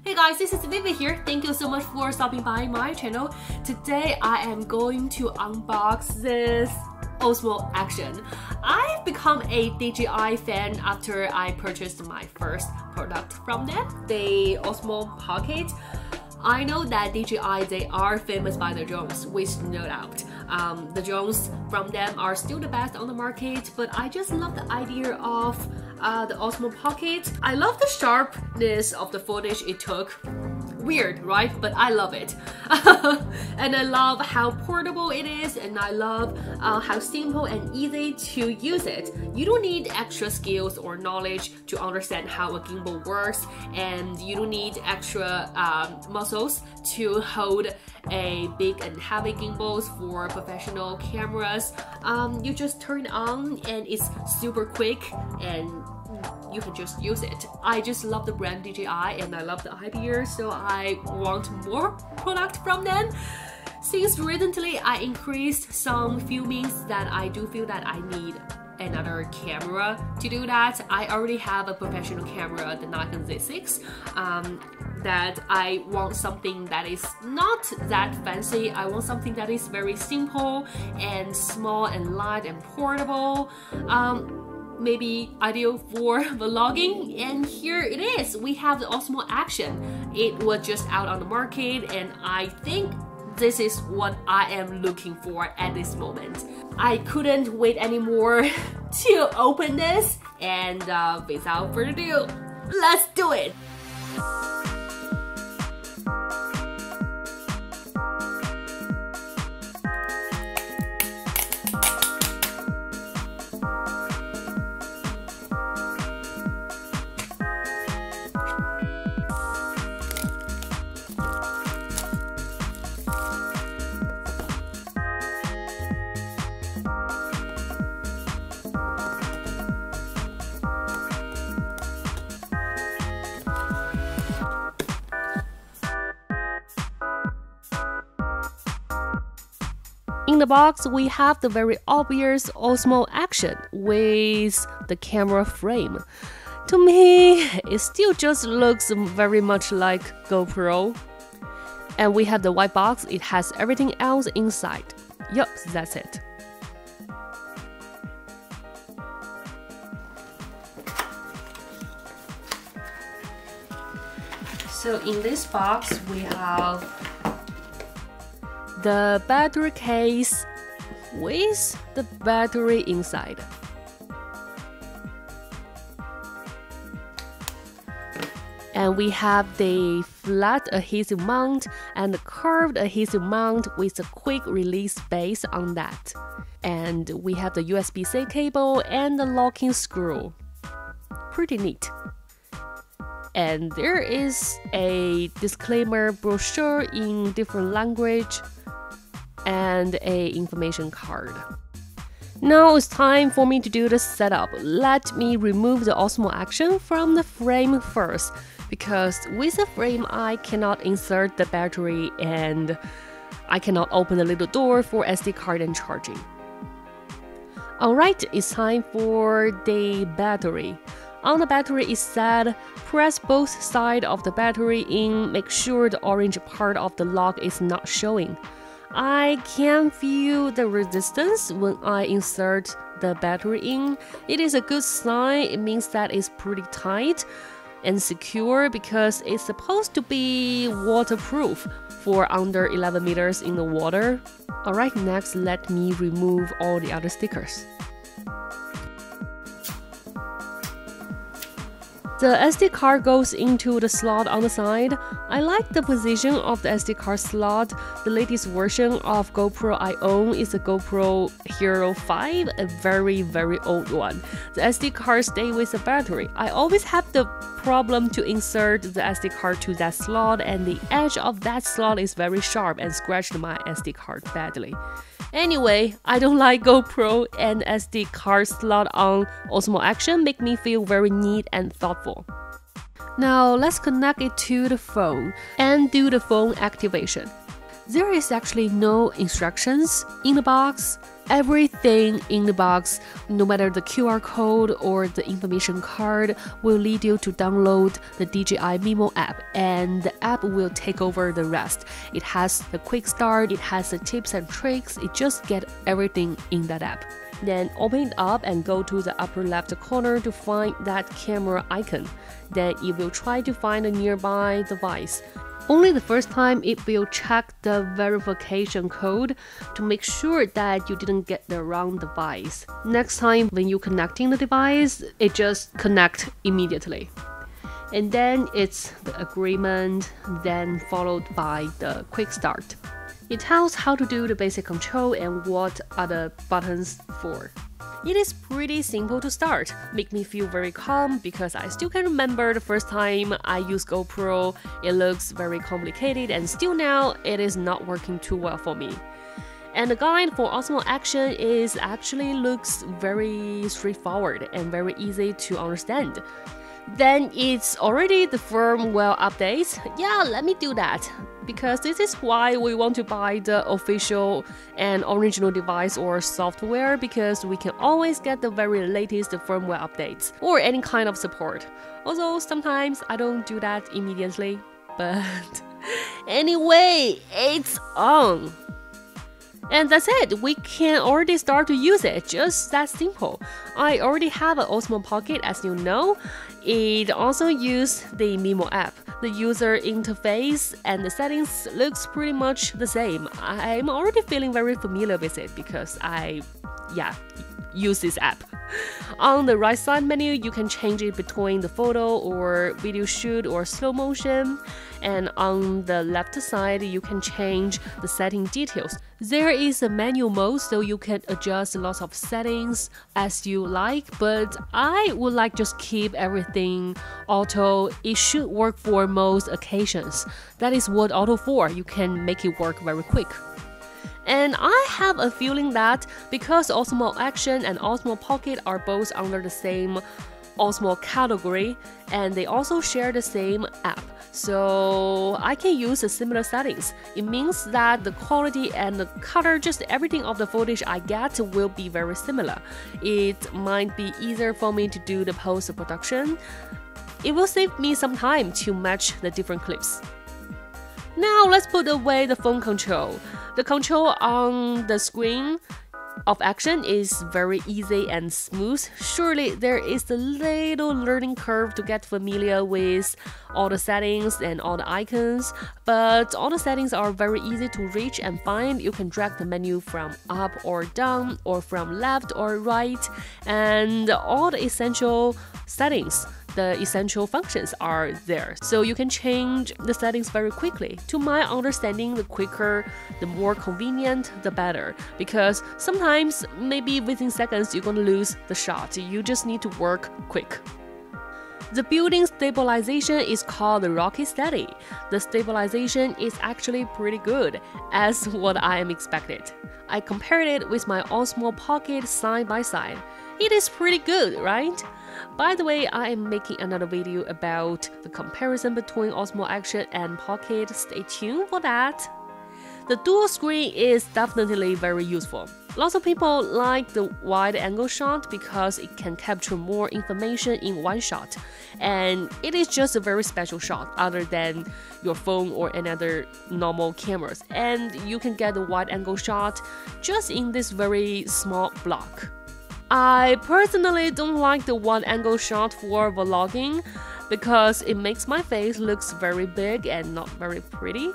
Hey guys, this is Vivy here. Thank you so much for stopping by my channel. Today I am going to unbox this OSMO ACTION. I've become a DJI fan after I purchased my first product from them, the OSMO Pocket. I know that DJI, they are famous by their drones, with no doubt. The drones from them are still the best on the market, but I just love the idea of the OSMO Pocket. I love the sharpness of the footage it took. Weird, right? But I love it. And I love how portable it is, and I love how simple and easy to use it. You don't need extra skills or knowledge to understand how a gimbal works, and you don't need extra muscles to hold a big and heavy gimbals for professional cameras. You just turn it on and it's super quick and you can just use it. I just love the brand DJI and I love the idea, so I want more product from them. Since recently I increased some filmings that I do feel that I need another camera to do that. I already have a professional camera, the Nikon Z6, that I want something that is not that fancy. I want something that is very simple and small and light and portable. Maybe ideal for vlogging, and here it is. We have the OSMO ACTION. It was just out on the market and I think this is what I am looking for at this moment. I couldn't wait anymore to open this, and without further ado, let's do it! In the box, we have the very obvious OSMO ACTION with the camera frame. To me, it still just looks very much like GoPro. And we have the white box, it has everything else inside. Yup, that's it. So in this box, we have the battery case with the battery inside. And we have the flat adhesive mount and the curved adhesive mount with a quick release base on that. And we have the USB-C cable and the locking screw. Pretty neat. And there is a disclaimer brochure in different language and a information card. Now it's time for me to do the setup. Let me remove the OSMO ACTION from the frame first, because with the frame I cannot insert the battery and I cannot open the little door for SD card and charging. Alright, it's time for the battery. On the battery it said, press both sides of the battery in, make sure the orange part of the lock is not showing. I can feel the resistance when I insert the battery in. It is a good sign. It means that it's pretty tight and secure because it's supposed to be waterproof for under 11 meters in the water. Alright, next let me remove all the other stickers. The SD card goes into the slot on the side. I like the position of the SD card slot. The latest version of GoPro I own is the GoPro Hero 5, a very old one. The SD card stays with the battery. I always have the problem to insert the SD card to that slot, and the edge of that slot is very sharp and scratched my SD card badly. Anyway, I don't like GoPro, and SD card slot on OSMO ACTION make me feel very neat and thoughtful. Now let's connect it to the phone and do the phone activation. There is actually no instructions in the box, Everything in the box, no matter the QR code or the information card, will lead you to download the DJI Mimo app, and the app will take over the rest. It has the quick start, it has the tips and tricks, it just gets everything in that app. Then open it up and go to the upper left corner to find that camera icon. Then it will try to find a nearby device. Only the first time it will check the verification code to make sure that you didn't get the wrong device. Next time when you're connecting the device, it just connects immediately. And then it's the agreement, then followed by the quick start. It tells how to do the basic control and what are the buttons for. It is pretty simple to start. Make me feel very calm because I still can remember the first time I used GoPro. It looks very complicated and still now it is not working too well for me. And the guide for Osmo Action is actually looks very straightforward and very easy to understand. Then it's already the firmware updates. Yeah, let me do that. Because this is why we want to buy the official and original device or software, because we can always get the very latest firmware updates or any kind of support. Although sometimes I don't do that immediately, but anyway, it's on. And that's it, we can already start to use it, just that simple. I already have an Osmo Pocket, as you know. It also uses the Mimo app. The user interface and the settings looks pretty much the same. I'm already feeling very familiar with it because I use this app. On the right side menu, you can change it between the photo or video shoot or slow motion. And on the left side, you can change the setting details. There is a manual mode, so you can adjust lots of settings as you like, but I would like just keep everything auto. It should work for most occasions. That is what auto for. You can make it work very quick. And I have a feeling that because Osmo Action and Osmo Pocket are both under the same Osmo category, and they also share the same app, so I can use the similar settings. It means that the quality and the color, just everything of the footage I get will be very similar. It might be easier for me to do the post-production. It will save me some time to match the different clips. Now let's put away the phone control. The control on the screen of Action is very easy and smooth. Surely there is a little learning curve to get familiar with all the settings and all the icons, but all the settings are very easy to reach and find. You can drag the menu from up or down or from left or right, and all the essential settings, the essential functions are there, so you can change the settings very quickly. To my understanding, the quicker, the more convenient, the better, because sometimes maybe within seconds you're gonna lose the shot. You just need to work quick. The built-in stabilization is called the Rocket Steady. The stabilization is actually pretty good, as what I am expected. I compared it with my Osmo Pocket side by side. It is pretty good, right? By the way, I am making another video about the comparison between Osmo Action and Pocket. Stay tuned for that. The dual screen is definitely very useful. Lots of people like the wide angle shot because it can capture more information in one shot, and it is just a very special shot other than your phone or any other normal cameras, and you can get the wide angle shot just in this very small block. I personally don't like the wide angle shot for vlogging because it makes my face looks very big and not very pretty.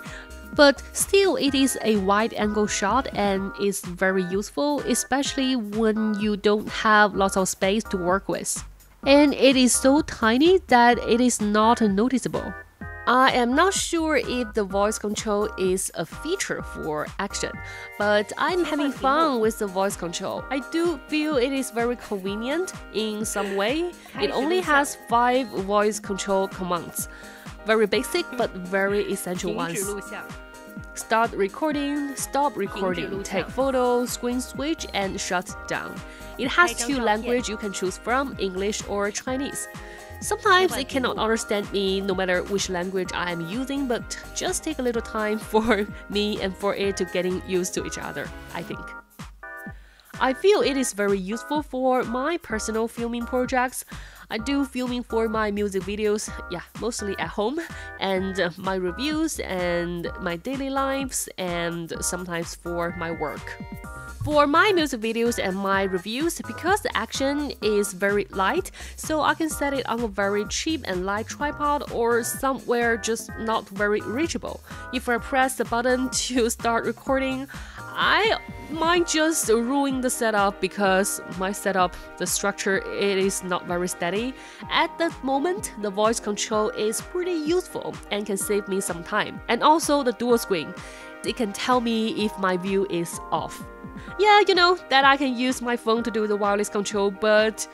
But still, it is a wide angle shot and is very useful, especially when you don't have lots of space to work with. And it is so tiny that it is not noticeable. I am not sure if the voice control is a feature for Action, but I'm having fun with the voice control. I do feel it is very convenient in some way. It only has 5 voice control commands. Very basic but very essential ones. Start recording, stop recording, take photo, screen switch, and shut down. It has 2 languages you can choose from, English or Chinese. Sometimes it cannot understand me no matter which language I am using, but just take a little time for me and for it to getting used to each other, I think. I feel it is very useful for my personal filming projects. I do filming for my music videos, yeah, mostly at home, and my reviews and my daily lives, and sometimes for my work. For my music videos and my reviews, because the action is very light, so I can set it on a very cheap and light tripod or somewhere just not very reachable. If I press the button to start recording, I might just ruin the setup because my setup, the structure, it is not very steady. At the moment, the voice control is pretty useful and can save me some time. And also the dual screen, it can tell me if my view is off. Yeah, you know, that I can use my phone to do the wireless control, but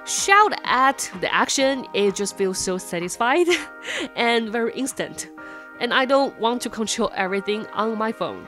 shout at the action, it just feels so satisfied and very instant. And I don't want to control everything on my phone.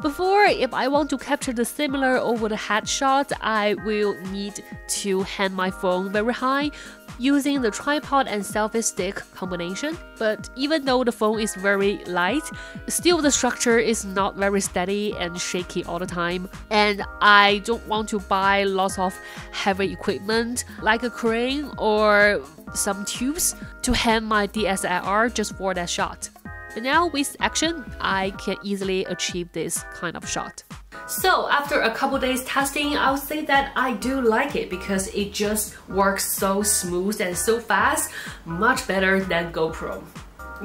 Before, if I want to capture the similar over-the-head shot, I will need to hand my phone very high using the tripod and selfie stick combination. But even though the phone is very light, still the structure is not very steady and shaky all the time. And I don't want to buy lots of heavy equipment like a crane or some tubes to hand my DSLR just for that shot. But now with action, I can easily achieve this kind of shot. So after a couple days testing, I'll say that I do like it because it just works so smooth and so fast, much better than GoPro.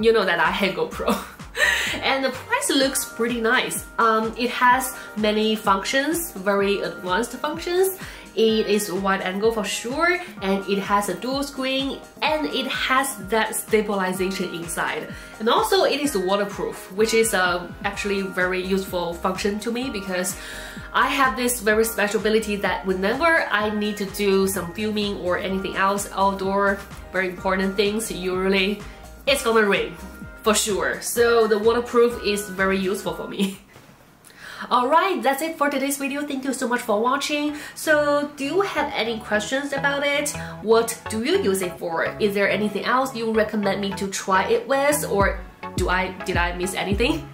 You know that I hate GoPro. And the price looks pretty nice. It has many functions, very advanced functions. It is wide angle for sure, and it has a dual screen, and it has that stabilization inside. And also it is waterproof, which is actually very useful function to me because I have this very special ability that whenever I need to do some filming or anything else outdoor, very important things, usually it's gonna rain for sure. So the waterproof is very useful for me. Alright, that's it for today's video. Thank you so much for watching. So do you have any questions about it? What do you use it for? Is there anything else you recommend me to try it with, or did I miss anything?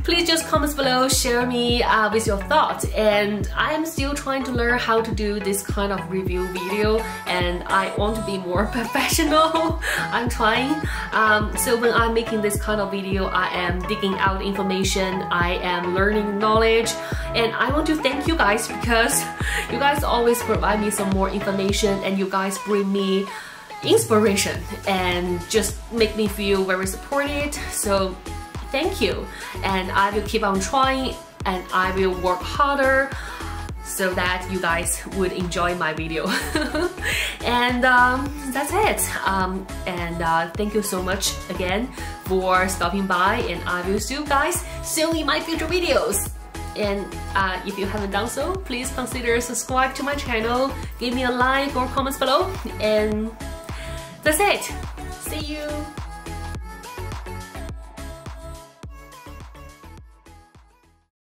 Please just comment below, share me with your thoughts. And I'm still trying to learn how to do this kind of review video, and I want to be more professional. I'm trying. So when I'm making this kind of video, I am digging out information, I am learning knowledge, and I want to thank you guys because you guys always provide me some more information, and you guys bring me inspiration and just make me feel very supported. So thank you, and I will keep on trying, and I will work harder so that you guys would enjoy my video. And that's it. Thank you so much again for stopping by, and I will see you guys soon in my future videos. And if you haven't done so, please consider subscribe to my channel, give me a like or comments below, and that's it. See you.